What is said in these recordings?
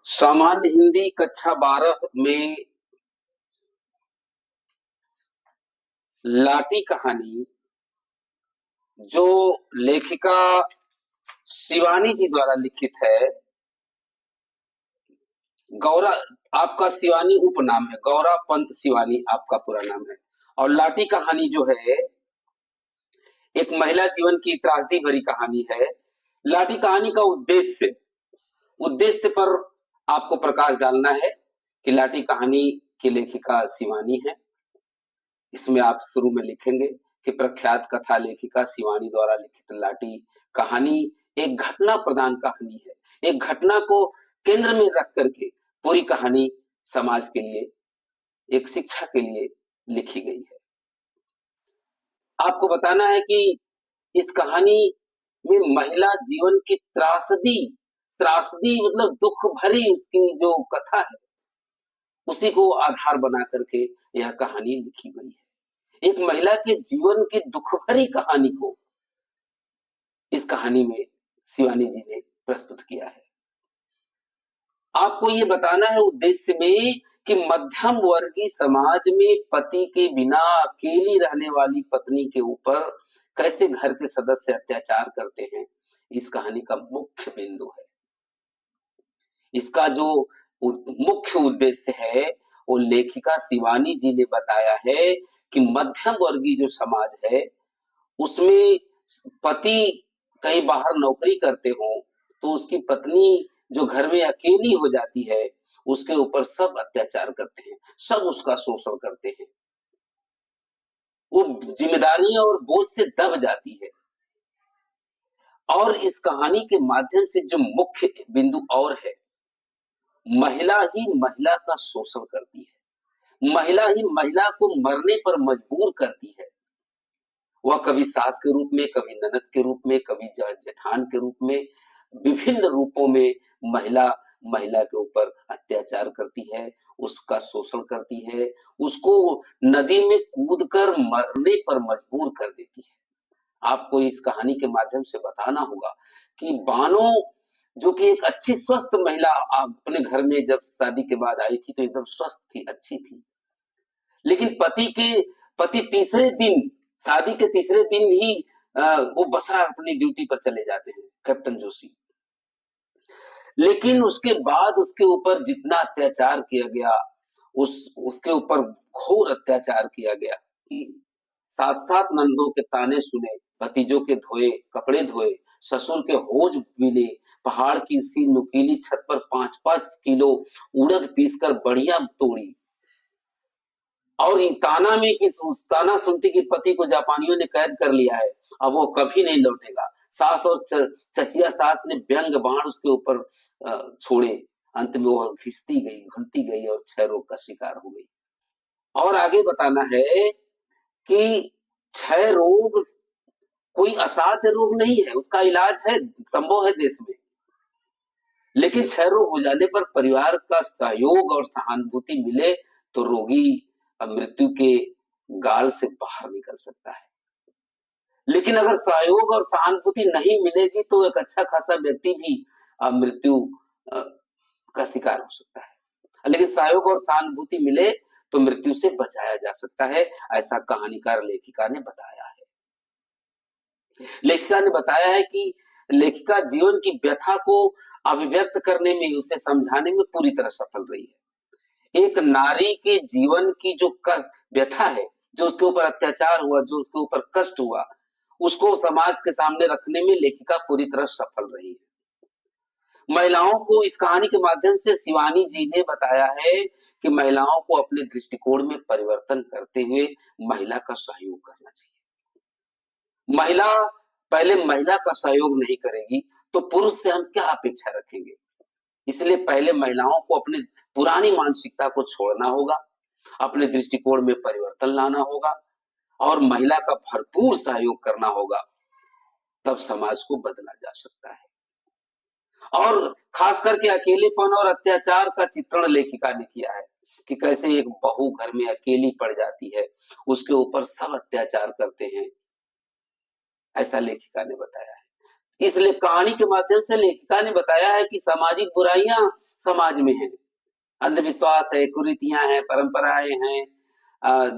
सामान्य हिंदी कक्षा 12 में लाठी कहानी जो लेखिका शिवानी जी द्वारा लिखित है। गौरा आपका शिवानी उपनाम है, गौरा पंत शिवानी आपका पूरा नाम है। और लाठी कहानी जो है एक महिला जीवन की त्रासदी भरी कहानी है। लाठी कहानी का उद्देश्य उद्देश्य पर आपको प्रकाश डालना है कि लाठी कहानी की लेखिका शिवानी है। इसमें आप शुरू में लिखेंगे कि प्रख्यात कथा लेखिका शिवानी द्वारा लिखित लाठी कहानी एक घटना प्रधान कहानी है। एक घटना को केंद्र में रख करके पूरी कहानी समाज के लिए, एक शिक्षा के लिए लिखी गई है। आपको बताना है कि इस कहानी में महिला जीवन की त्रासदी त्रासदी मतलब दुख भरी उसकी जो कथा है, उसी को आधार बना करके यह कहानी लिखी गई है। एक महिला के जीवन की दुख भरी कहानी को इस कहानी में शिवानी जी ने प्रस्तुत किया है। आपको ये बताना है उद्देश्य में कि मध्यम वर्गीय समाज में पति के बिना अकेली रहने वाली पत्नी के ऊपर कैसे घर के सदस्य अत्याचार करते हैं, इस कहानी का मुख्य बिंदु है। इसका जो मुख्य उद्देश्य है वो लेखिका शिवानी जी ने बताया है कि मध्यम वर्गीय जो समाज है उसमें पति कहीं बाहर नौकरी करते हो तो उसकी पत्नी जो घर में अकेली हो जाती है उसके ऊपर सब अत्याचार करते हैं, सब उसका शोषण करते हैं। वो जिम्मेदारियां और बोझ से दब जाती है। और इस कहानी के माध्यम से जो मुख्य बिंदु और है, महिला ही महिला का शोषण करती है, महिला ही महिला को मरने पर मजबूर करती है। वह कभी सास के रूप में, कभी ननद के रूप में, कभी जेठान के रूप में, विभिन्न रूपों में महिला महिला के ऊपर अत्याचार करती है, उसका शोषण करती है, उसको नदी में कूदकर मरने पर मजबूर कर देती है। आपको इस कहानी के माध्यम से बताना होगा कि बानो जो कि एक अच्छी स्वस्थ महिला अपने घर में जब शादी के बाद आई थी तो एकदम स्वस्थ थी, अच्छी थी। लेकिन पति तीसरे दिन, शादी के तीसरे दिन ही वो बसरा अपनी ड्यूटी पर चले जाते हैं, कैप्टन जोशी। लेकिन उसके बाद उसके ऊपर जितना अत्याचार किया गया, उसके ऊपर घोर अत्याचार किया गया कि साथ साथ नंदों के ताने सुने, भतीजों के धोए कपड़े धोए, ससुर के होज मिले, पहाड़ की सी नुकीली छत पर 5-5 किलो उड़द पीसकर बढ़िया तोड़ी। और ताना में कि ताना सुनती कि पति को जापानियों ने कैद कर लिया है, अब वो कभी नहीं लौटेगा। सास और चचिया सास ने व्यंग बाण उसके ऊपर छोड़े। अंत में वो घिसती गई, घुलती गई और क्षय रोग का शिकार हो गई। और आगे बताना है कि क्षय रोग कोई असाध्य रोग नहीं है, उसका इलाज है, संभव है देश में। लेकिन क्षय रोग हो जाने पर परिवार का सहयोग और सहानुभूति मिले तो रोगी मृत्यु के गाल से बाहर निकल सकता है। लेकिन अगर सहयोग और सहानुभूति नहीं मिलेगी तो एक अच्छा खासा व्यक्ति भी मृत्यु का शिकार हो सकता है। लेकिन सहयोग और सहानुभूति मिले तो मृत्यु से बचाया जा सकता है, ऐसा कहानीकार लेखिका ने बताया है। लेखिका ने बताया है कि लेखिका जीवन की व्यथा को अभिव्यक्त करने में, उसे समझाने में पूरी तरह सफल रही है। एक नारी के जीवन की जो व्यथा है, जो उसके ऊपर अत्याचार हुआ, जो उसके ऊपर कष्ट हुआ, उसको समाज के सामने रखने में लेखिका पूरी तरह सफल रही है। महिलाओं को इस कहानी के माध्यम से शिवानी जी ने बताया है कि महिलाओं को अपने दृष्टिकोण में परिवर्तन करते हुए महिला का सहयोग करना चाहिए। महिला पहले महिला का सहयोग नहीं करेगी तो पुरुष से हम क्या अपेक्षा रखेंगे। इसलिए पहले महिलाओं को अपनी पुरानी मानसिकता को छोड़ना होगा, अपने दृष्टिकोण में परिवर्तन लाना होगा और महिला का भरपूर सहयोग करना होगा, तब समाज को बदला जा सकता है। और खास करके अकेलेपन और अत्याचार का चित्रण लेखिका ने किया है कि कैसे एक बहू घर में अकेली पड़ जाती है, उसके ऊपर सब अत्याचार करते हैं, ऐसा लेखिका ने बताया है। इसलिए कहानी के माध्यम से लेखिका ने बताया है कि सामाजिक बुराइयां समाज में है। अंधविश्वास है, कुरीतियां हैं, परंपराएं हैं,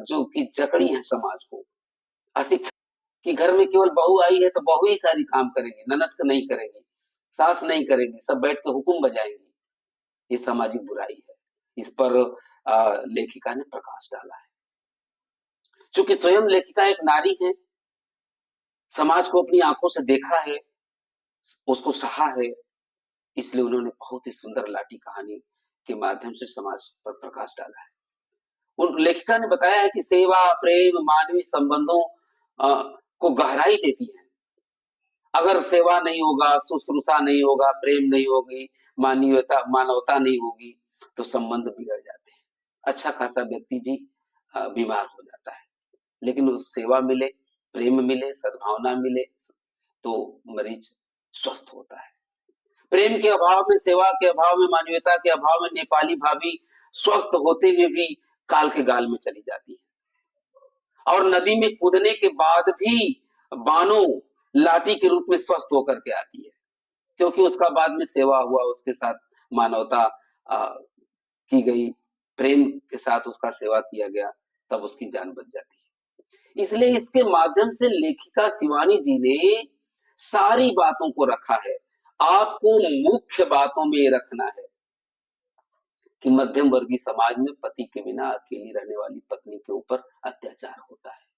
जो कि जकड़ी है समाज को। अशिक्षा कि घर में केवल बहू आई है तो बहू ही सारी काम करेगी, ननद का नहीं करेगी, सास नहीं करेगी, सब बैठ के हुक्म बजाएंगी। ये सामाजिक बुराई है। इस पर लेखिका ने प्रकाश डाला है। चूंकि स्वयं लेखिका एक नारी है, समाज को अपनी आंखों से देखा है, उसको सहा है, इसलिए उन्होंने बहुत ही सुंदर लाठी कहानी के माध्यम से समाज पर प्रकाश डाला है। उन लेखिका ने बताया है कि सेवा, प्रेम, मानवीय संबंधों को गहराई देती है। अगर सेवा नहीं होगा, शुश्रूषा नहीं होगा, प्रेम नहीं होगी, मानवता नहीं होगी, तो संबंध बिगड़ जाते हैं। अच्छा खासा व्यक्ति भी बीमार हो जाता है। लेकिन उस सेवा मिले, प्रेम मिले, सद्भावना मिले, तो मरीज स्वस्थ होता है। प्रेम के अभाव में, सेवा के अभाव में, मानवीयता के अभाव में नेपाली भाभी स्वस्थ होते हुए भी काल के गाल में चली जाती है, और नदी में कूदने के बाद भी बानो लाठी के रूप में स्वस्थ होकर के आती है, क्योंकि उसका बाद में सेवा हुआ, उसके साथ मानवता की गई, प्रेम के साथ उसका सेवा किया गया, तब उसकी जान बच जाती है। इसलिए इसके माध्यम से लेखिका शिवानी जी ने सारी बातों को रखा है। आपको मुख्य बातों में रखना है कि मध्यम वर्गीय समाज में पति के बिना अकेली रहने वाली पत्नी के ऊपर अत्याचार होता है।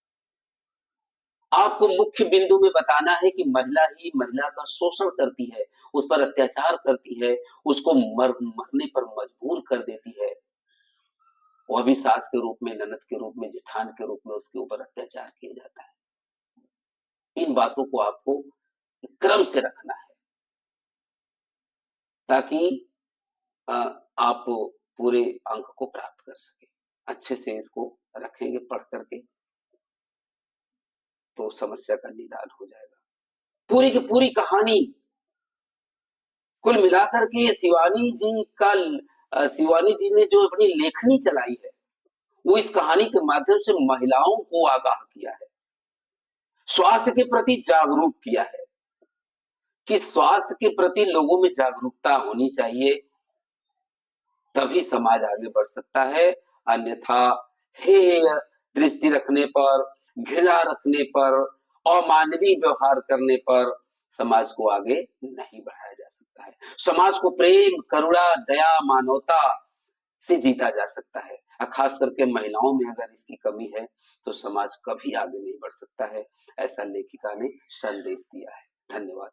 आपको मुख्य बिंदु में बताना है कि महिला ही महिला का शोषण करती है, उस पर अत्याचार करती है, उसको मरने पर मजबूर कर देती है। वह भी सास के रूप में, ननद के रूप में, जेठान के रूप में उसके ऊपर अत्याचार किया जाता है। इन बातों को आपको क्रम से रखना है, ताकि आप पूरे अंक को प्राप्त कर सके। अच्छे से इसको रखेंगे पढ़ करके तो समस्या का निदान हो जाएगा। पूरी की पूरी कहानी कुल मिलाकर के शिवानी जी ने जो अपनी लेखनी चलाई है, वो इस कहानी के माध्यम से महिलाओं को आगाह किया है, स्वास्थ्य के प्रति जागरूक किया है कि स्वास्थ्य के प्रति लोगों में जागरूकता होनी चाहिए, तभी समाज आगे बढ़ सकता है। अन्यथा हेय दृष्टि रखने पर, घृणा रखने पर, अमानवीय व्यवहार करने पर समाज को आगे नहीं बढ़ाया जा सकता है। समाज को प्रेम, करुणा, दया, मानवता से जीता जा सकता है। खास करके महिलाओं में अगर इसकी कमी है तो समाज कभी आगे नहीं बढ़ सकता है। ऐसा लेखिका ने संदेश दिया है। धन्यवाद।